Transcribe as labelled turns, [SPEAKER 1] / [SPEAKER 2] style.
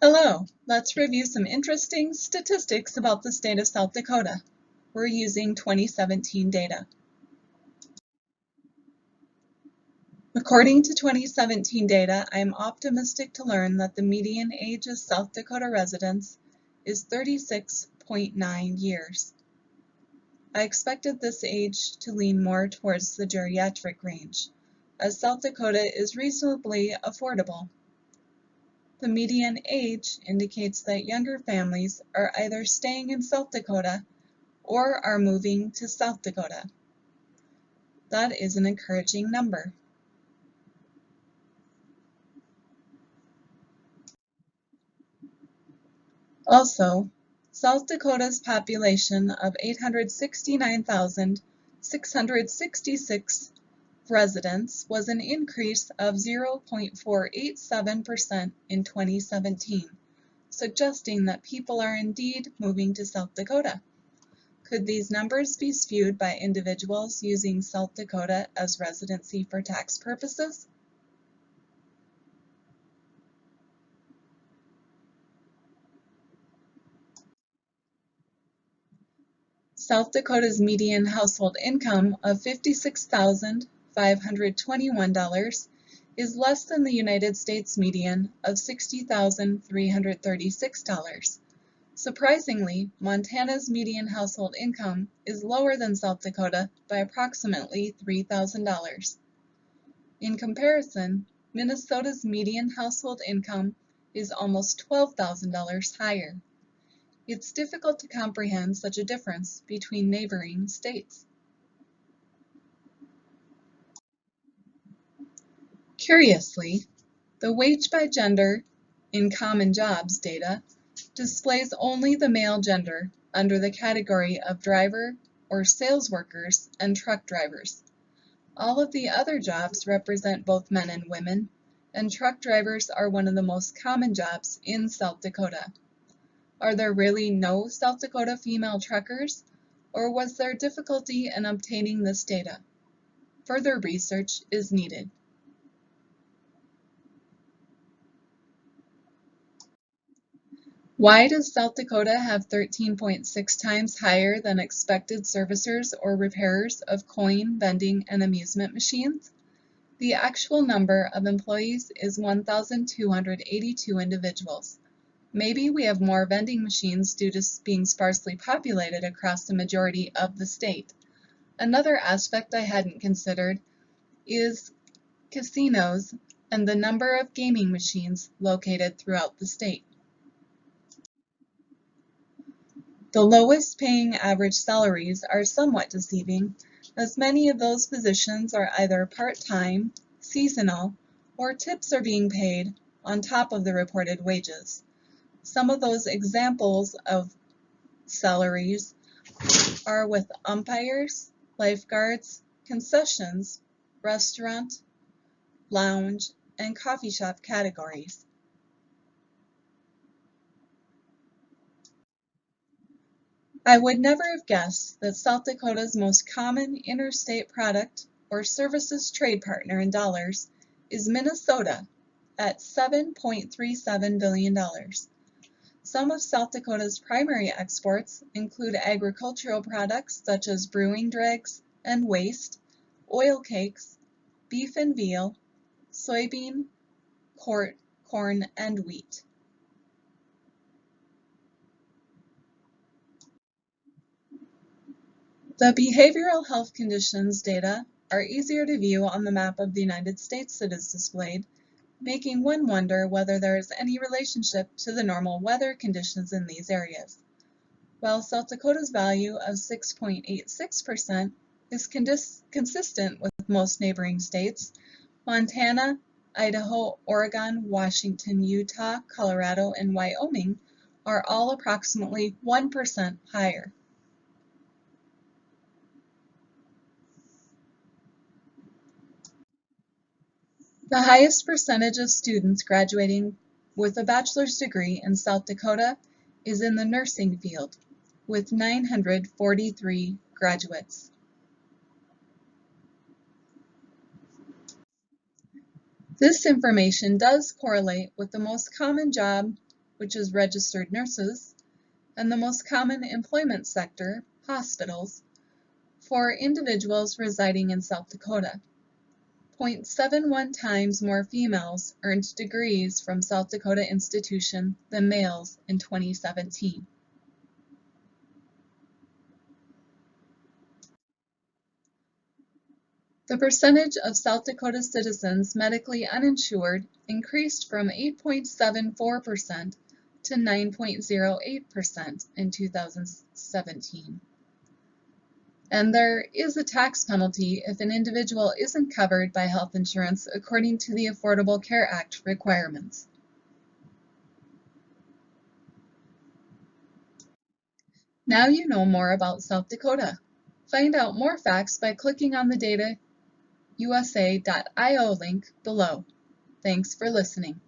[SPEAKER 1] Hello, let's review some interesting statistics about the state of South Dakota. We're using 2017 data. According to 2017 data, I am optimistic to learn that the median age of South Dakota residents is 36.9 years. I expected this age to lean more towards the geriatric range, as South Dakota is reasonably affordable. The median age indicates that younger families are either staying in South Dakota or are moving to South Dakota. That is an encouraging number. Also, South Dakota's population of 869,666 residents was an increase of 0.487% in 2017, suggesting that people are indeed moving to South Dakota. Could these numbers be skewed by individuals using South Dakota as residency for tax purposes? South Dakota's median household income of $56,521 is less than the United States median of $60,336. Surprisingly, Montana's median household income is lower than South Dakota by approximately $3,000. In comparison, Minnesota's median household income is almost $12,000 higher. It's difficult to comprehend such a difference between neighboring states. Curiously, the wage by gender in common jobs data displays only the male gender under the category of driver or sales workers and truck drivers. All of the other jobs represent both men and women, and truck drivers are one of the most common jobs in South Dakota. Are there really no South Dakota female truckers, or was there difficulty in obtaining this data? Further research is needed. Why does South Dakota have 13.6 times higher than expected servicers or repairers of coin, vending, and amusement machines? The actual number of employees is 1,282 individuals. Maybe we have more vending machines due to being sparsely populated across the majority of the state. Another aspect I hadn't considered is casinos and the number of gaming machines located throughout the state. The lowest paying average salaries are somewhat deceiving, as many of those positions are either part-time, seasonal, or tips are being paid on top of the reported wages. Some of those examples of salaries are with umpires, lifeguards, concessions, restaurant, lounge, and coffee shop categories. I would never have guessed that South Dakota's most common interstate product or services trade partner in dollars is Minnesota at $7.37 billion. Some of South Dakota's primary exports include agricultural products such as brewing dregs and waste, oil cakes, beef and veal, soybean, corn, and wheat. The behavioral health conditions data are easier to view on the map of the United States that is displayed, making one wonder whether there is any relationship to the normal weather conditions in these areas. While South Dakota's value of 6.86% is consistent with most neighboring states, Montana, Idaho, Oregon, Washington, Utah, Colorado, and Wyoming are all approximately 1% higher. The highest percentage of students graduating with a bachelor's degree in South Dakota is in the nursing field, with 943 graduates. This information does correlate with the most common job which is registered nurses, and the most common employment sector, hospitals, for individuals residing in South Dakota. 0.71 times more females earned degrees from South Dakota institution than males in 2017. The percentage of South Dakota citizens medically uninsured increased from 8.74% to 9.08% in 2017. And there is a tax penalty if an individual isn't covered by health insurance according to the Affordable Care Act requirements. Now you know more about South Dakota. Find out more facts by clicking on the datausa.io link below. Thanks for listening.